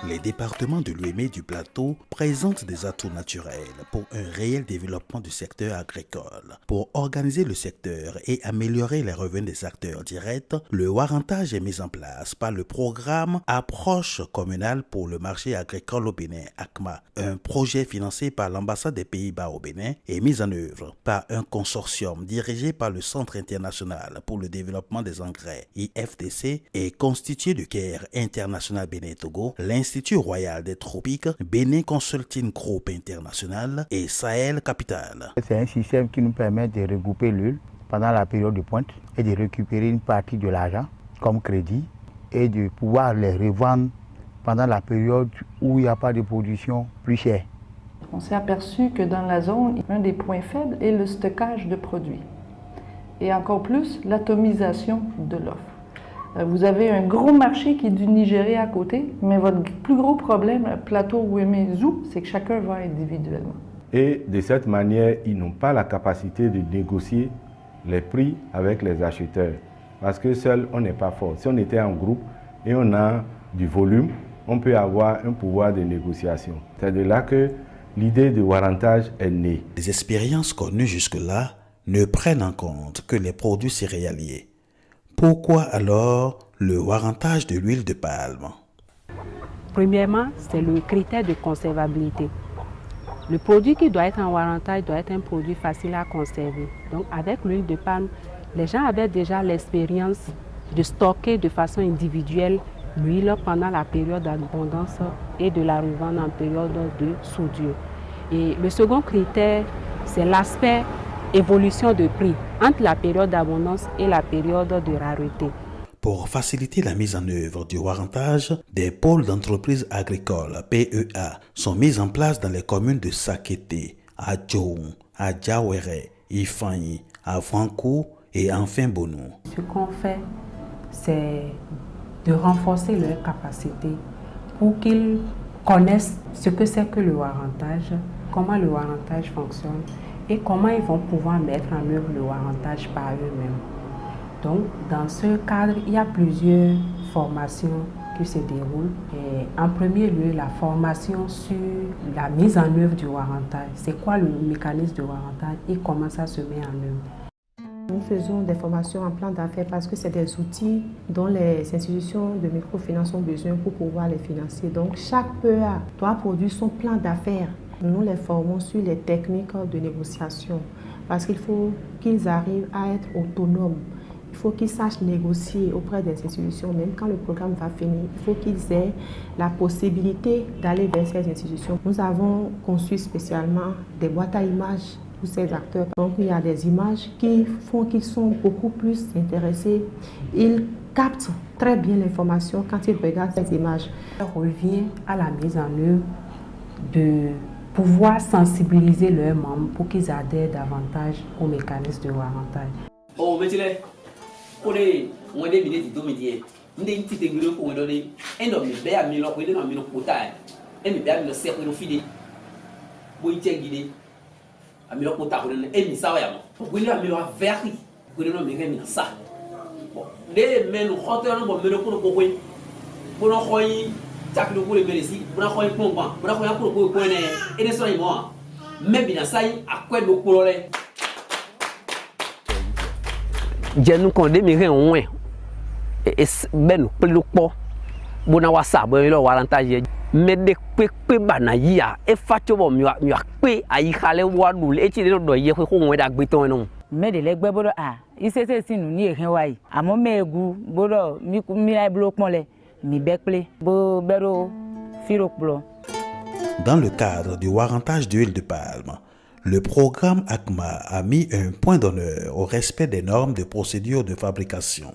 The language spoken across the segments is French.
Les départements de l'Ouémé du Plateau présentent des atouts naturels pour un réel développement du secteur agricole. Pour organiser le secteur et améliorer les revenus des acteurs directs, le warrantage est mis en place par le programme Approche communale pour le marché agricole au Bénin, ACMA, un projet financé par l'ambassade des Pays-Bas au Bénin et mis en œuvre par un consortium dirigé par le Centre international pour le développement des engrais, IFDC, et constitué du Caire International Bénin-Togo, l'Institut royal des tropiques, Bénin Consulting Group International et Sahel Capital. C'est un système qui nous permet de regrouper l'huile pendant la période de pointe et de récupérer une partie de l'argent comme crédit et de pouvoir les revendre pendant la période où il n'y a pas de production plus chère. On s'est aperçu que dans la zone, un des points faibles est le stockage de produits et encore plus l'atomisation de l'offre. Vous avez un gros marché qui est du Nigeria à côté, mais votre plus gros problème, plateau Ouémé-Zou, c'est que chacun va individuellement. Et de cette manière, ils n'ont pas la capacité de négocier les prix avec les acheteurs. Parce que seul, on n'est pas fort. Si on était en groupe et on a du volume, on peut avoir un pouvoir de négociation. C'est de là que l'idée de warrantage est née. Les expériences connues jusque-là ne prennent en compte que les produits céréaliers. Pourquoi alors le warrantage de l'huile de palme? Premièrement, c'est le critère de conservabilité. Le produit qui doit être en warrantage doit être un produit facile à conserver. Donc avec l'huile de palme, les gens avaient déjà l'expérience de stocker de façon individuelle l'huile pendant la période d'abondance et de la revendre en période de soudure. Et le second critère, c'est l'aspect évolution de prix entre la période d'abondance et la période de rareté. Pour faciliter la mise en œuvre du warrantage, des pôles d'entreprises agricoles, PEA, sont mis en place dans les communes de Sakété, à Djoum, à Diawéré, Ifanyi, à Frankou et enfin Bonou. Ce qu'on fait, c'est de renforcer leurs capacités pour qu'ils connaissent ce que c'est que le warrantage, comment le warrantage fonctionne et comment ils vont pouvoir mettre en œuvre le warrantage par eux-mêmes. Donc, dans ce cadre, il y a plusieurs formations qui se déroulent. Et en premier lieu, la formation sur la mise en œuvre du warrantage. C'est quoi le mécanisme de warrantage et comment ça se met en œuvre? Nous faisons des formations en plan d'affaires parce que c'est des outils dont les institutions de microfinance ont besoin pour pouvoir les financer. Donc, chaque PEA doit produire son plan d'affaires. Nous les formons sur les techniques de négociation parce qu'il faut qu'ils arrivent à être autonomes. Il faut qu'ils sachent négocier auprès des institutions. Même quand le programme va finir, il faut qu'ils aient la possibilité d'aller vers ces institutions. Nous avons conçu spécialement des boîtes à images pour ces acteurs. Donc il y a des images qui font qu'ils sont beaucoup plus intéressés. Ils captent très bien l'information quand ils regardent ces images. Ça revient à la mise en œuvre de pouvoir sensibiliser leurs membres pour qu'ils adhèrent davantage au mécanisme de warrantage. Oh, mais pour les moyens de minutes, nous avons petit église pour donner un homme de à mille pour donner un mille pour taille, un mille de cercle de fidé, pour y tirer guidé, un mille pour taille, un mille ça va pour donner un mille vert, pour donner un mille ça. Bon, les men rentrent dans le mille pour pour nous croire. Chaque jour, les bénéfices, pour nous croire pour moi, pour nous croire pour nous et les soins moi, même bien ça y a quoi de pour les. Je nous connais mais rien moins et ben plus pas bon à ça bon le warrantage mais de pe banaya e fatu bon mi pe ayi khale wadul e ti do ye ko won da gbe ton no mais de legbe bodo il c'est si nous ni rien wa yi amo megu bodo mi ay blo pon mi bekple bo bero firo blo. Dans le cadre du warrantage d'huile de palme, le programme ACMA a mis un point d'honneur au respect des normes de procédure de fabrication.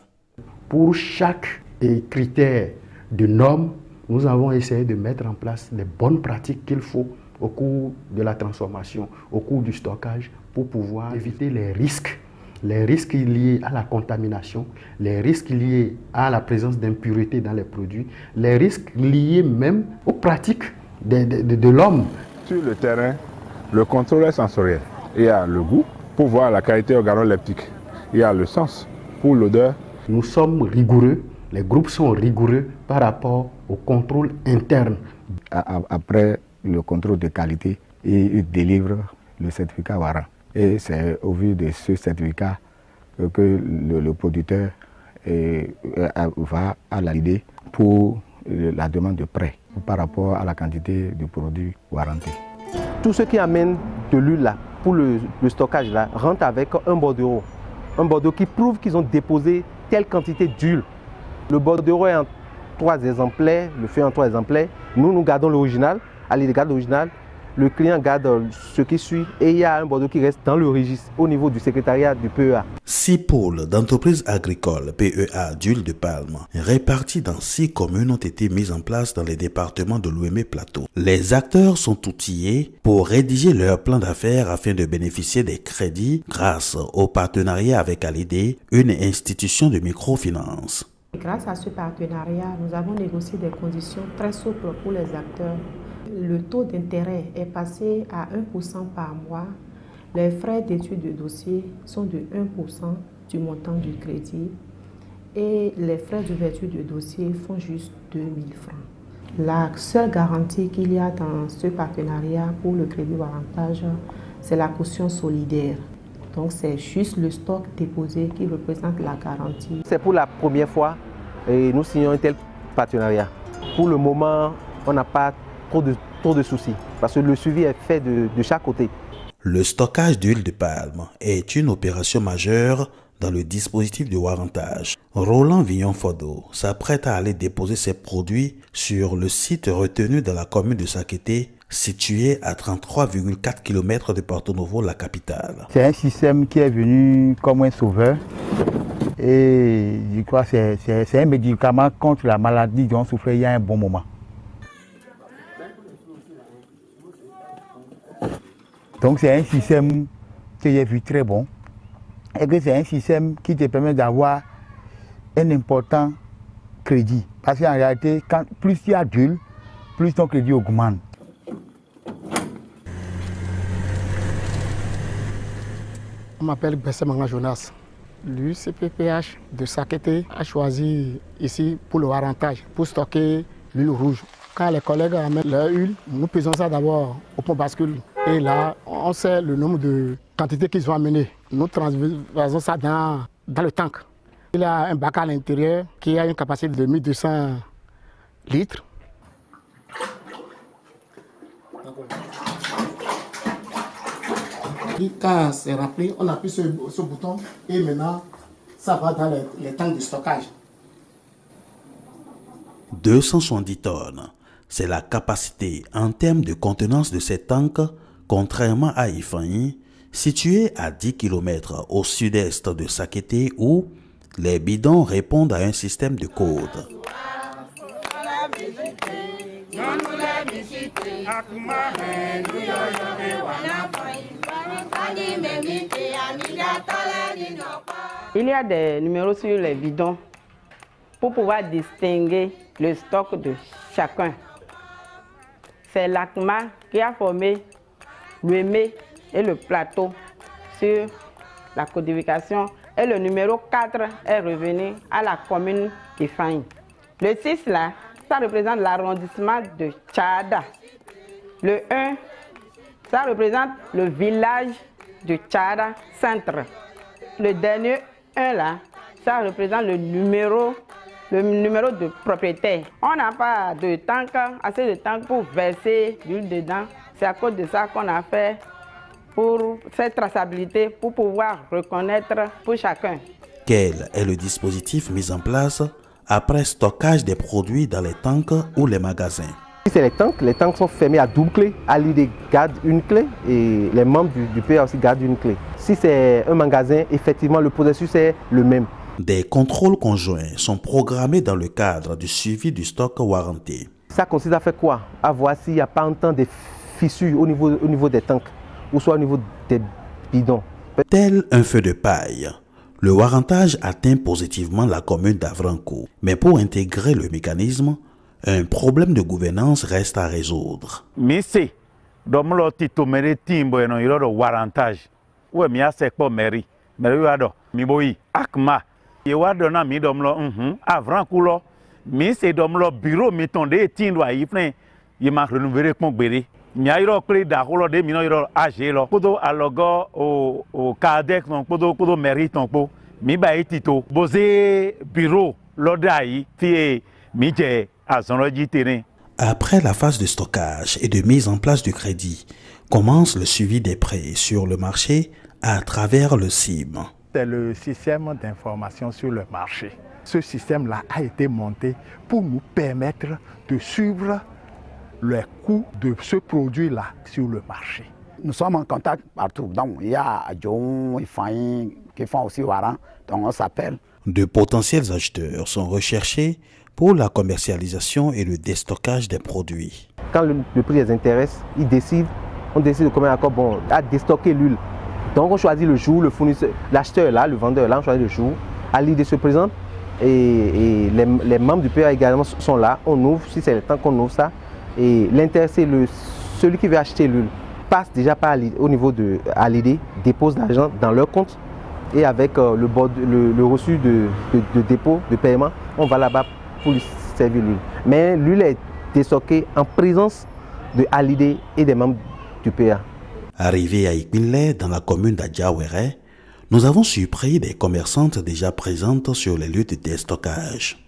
Pour chaque critère de normes, nous avons essayé de mettre en place les bonnes pratiques qu'il faut au cours de la transformation, au cours du stockage, pour pouvoir éviter les risques liés à la contamination, les risques liés à la présence d'impuretés dans les produits, les risques liés même aux pratiques de l'homme. Sur le terrain, le contrôle est sensoriel. Il y a le goût pour voir la qualité organoleptique. Il y a le sens pour l'odeur. Nous sommes rigoureux, les groupes sont rigoureux par rapport au contrôle interne. Après le contrôle de qualité, ils délivrent le certificat Warrant. Et c'est au vu de ce certificat que le producteur va à l'idée pour la demande de prêt par rapport à la quantité de produits warrantés. Tous ceux qui amènent de l'huile là, pour le stockage là, rentrent avec un bordereau. Un bordereau qui prouve qu'ils ont déposé telle quantité d'huile. Le bordereau est en 3 exemplaires, le fait en 3 exemplaires. Nous gardons l'original, allez garde l'original. Le client garde ce qui suit et il y a un bordereau qui reste dans le registre au niveau du secrétariat du PEA. 6 pôles d'entreprises agricoles PEA d'huile de palme répartis dans 6 communes ont été mis en place dans les départements de l'Ouémé Plateau. Les acteurs sont outillés pour rédiger leur plan d'affaires afin de bénéficier des crédits grâce au partenariat avec Alidé, une institution de microfinance. Grâce à ce partenariat, nous avons négocié des conditions très souples pour les acteurs. Le taux d'intérêt est passé à 1% par mois. Les frais d'étude de dossier sont de 1% du montant du crédit et les frais d'ouverture de dossier font juste 2 000 francs. La seule garantie qu'il y a dans ce partenariat pour le crédit warrantage, c'est la caution solidaire. Donc c'est juste le stock déposé qui représente la garantie. C'est pour la première fois et nous signons un tel partenariat. Pour le moment, on n'a pas trop de soucis parce que le suivi est fait de chaque côté. Le stockage d'huile de palme est une opération majeure dans le dispositif de warrantage. Roland Vignon-Fodo s'apprête à aller déposer ses produits sur le site retenu dans la commune de Sakété, situé à 33,4 km de Porto Novo, la capitale. C'est un système qui est venu comme un sauveur et je crois que c'est un médicament contre la maladie dont on souffrait il y a un bon moment. Donc c'est un système que j'ai vu très bon et que c'est un système qui te permet d'avoir un important crédit. Parce qu'en réalité, plus tu as d'huile, plus ton crédit augmente. Je m'appelle Bessé Manga Jonas. L'UCPPH de Sakété a choisi ici pour le warrantage, pour stocker l'huile rouge. Quand les collègues amènent leur huile, nous pesons ça d'abord au pont bascule. Et là, on sait le nombre de quantités qu'ils ont amenées. Nous transversons ça dans le tank. Il y a un bac à l'intérieur qui a une capacité de 1200 litres. Quand c'est rempli, on appuie sur ce bouton et maintenant, ça va dans les tanks de stockage. 270 tonnes, c'est la capacité en termes de contenance de ces tanks, contrairement à Ifanyi, situé à 10 km au sud-est de Sakété où les bidons répondent à un système de code. Il y a des numéros sur les bidons pour pouvoir distinguer le stock de chacun. C'est l'ACMA qui a formé l'Ouémé et le plateau sur la codification et le numéro 4 est revenu à la commune d'Ifanyi. Le 6 là, ça représente l'arrondissement de Tchada. Le 1, ça représente le village de Tchada Centre. Le dernier 1 là, ça représente le numéro de propriétaire. On n'a pas de tank, assez de tank pour verser l'huile dedans. C'est à cause de ça qu'on a fait pour cette traçabilité, pour pouvoir reconnaître pour chacun. Quel est le dispositif mis en place après stockage des produits dans les tanks ou les magasins? Si c'est les tanks sont fermés à double clé. Alidé garde une clé et les membres du PEA aussi gardent une clé. Si c'est un magasin, effectivement, le processus est le même. Des contrôles conjoints sont programmés dans le cadre du suivi du stock warranté. Ça consiste à faire quoi? À voir s'il n'y a pas un temps de fissures au niveau des tanks ou soit au niveau des bidons. Tel un feu de paille, le warrantage atteint positivement la commune d'Avrancourt. Mais pour intégrer le mécanisme, un problème de gouvernance reste à résoudre. Mise, domlo titomere timbo eno yoro warrantage. Ouais, mi ase po mairie. Mairie wado mi boyi akma. Ye wado na mi domlo Avrancourt. Mi se domlo bureau mi tonde tindo ayifne. Ye ma renouveler kon gbere. Mi ayiro kle da holo de mi no yoro age lo. Podo alogo o cadec non podo mairie ton po. Mi ba etito boze bureau lodai fi mi je azonroji terrain. Après la phase de stockage et de mise en place du crédit, commence le suivi des prêts sur le marché à travers le CIM. C'est le système d'information sur le marché. Ce système-là a été monté pour nous permettre de suivre les coûts de ce produit-là sur le marché. Nous sommes en contact partout. Donc, il y a John, Ifan, qui font aussi Waran. Donc, on s'appelle. De potentiels acheteurs sont recherchés pour la commercialisation et le déstockage des produits. Quand le prix les intéresse, on décide de commun accord à déstocker l'huile. Donc on choisit le jour, le fournisseur, l'acheteur là, le vendeur là, on choisit le jour. L'idée se présente et les membres du PA également sont là. On ouvre, si c'est le temps qu'on ouvre ça. Et l'intéressé, celui qui veut acheter l'huile, passe déjà par au niveau de l'idée, dépose l'argent dans leur compte et avec le reçu de dépôt, de paiement, on va là-bas pour lui servir l'huile. Mais l'huile est déstockée en présence de Alidé et des membres du PA. Arrivé à Ikminle, dans la commune d'Adjawere, nous avons surpris des commerçantes déjà présentes sur les lieux de déstockage.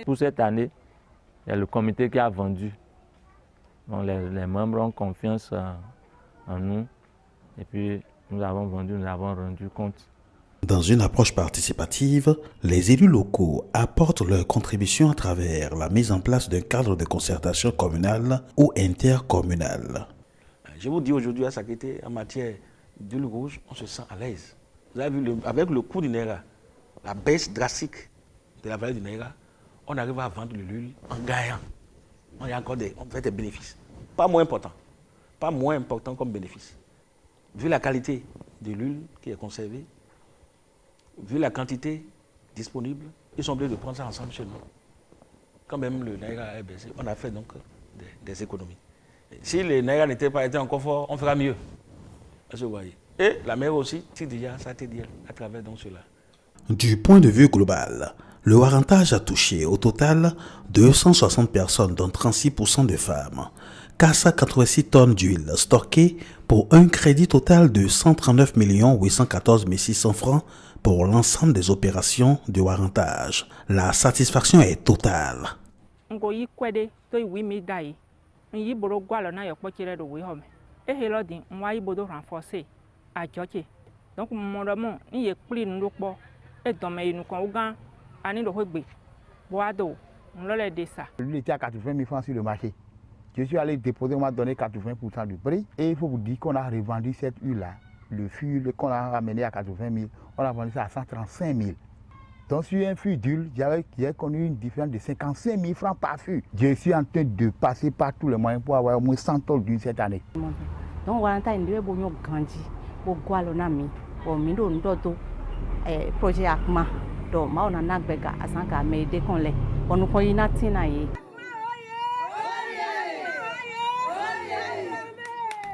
Pour cette année, il y a le comité qui a vendu. Donc les membres ont confiance en nous. Et puis, nous avons vendu, nous avons rendu compte. Dans une approche participative, les élus locaux apportent leur contribution à travers la mise en place d'un cadre de concertation communale ou intercommunale. Je vous dis aujourd'hui à Sakété, en matière d'huile rouge, on se sent à l'aise. Vous avez vu, avec le coût du Naira, la baisse drastique de la valeur du Naira, on arrive à vendre de l'huile en gagnant. On fait des bénéfices. Pas moins important comme bénéfice. Vu la qualité de l'huile qui est conservée, vu la quantité disponible, ils sont obligés de prendre ça ensemble chez nous. Quand même le Naira est baissé, on a fait donc des économies. Si le Naira n'était pas été encore fort, on fera mieux. Vous voyez. Et la mer aussi, c'est déjà ça dit à travers donc cela. Du point de vue global, le warrantage a touché au total 260 personnes, dont 36% de femmes. 486 tonnes d'huile stockées pour un crédit total de 139 814 600 francs pour l'ensemble des opérations de warrantage. La satisfaction est totale. L'huile était à 80 000 francs sur le marché. Je suis allé déposer, on m'a donné 80% du prix. Et il faut vous dire qu'on a revendu cette huile-là. Le fût qu'on a ramené à 80 000, on a vendu ça à 135 000. Donc sur un fût d'huile, j'ai connu une différence de 55 000 francs par fût. Je suis en train de passer par tous les moyens pour avoir au moins 100 tonnes d'huile cette année. Donc voilà, il y a grandi pour Gualonami, pour Mido projet Akma, donc on a Nagbega à Sanka, mais dès qu'on l'est, on nous connaît Natinaï.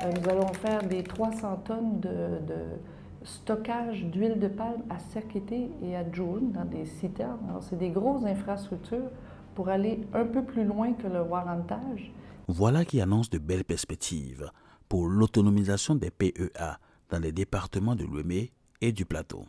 Nous allons faire des 300 tonnes de stockage d'huile de palme à Sakété et à Djoun dans des citernes. C'est des grosses infrastructures pour aller un peu plus loin que le warrantage. Voilà qui annonce de belles perspectives pour l'autonomisation des PEA dans les départements de l'Ouémé et du Plateau.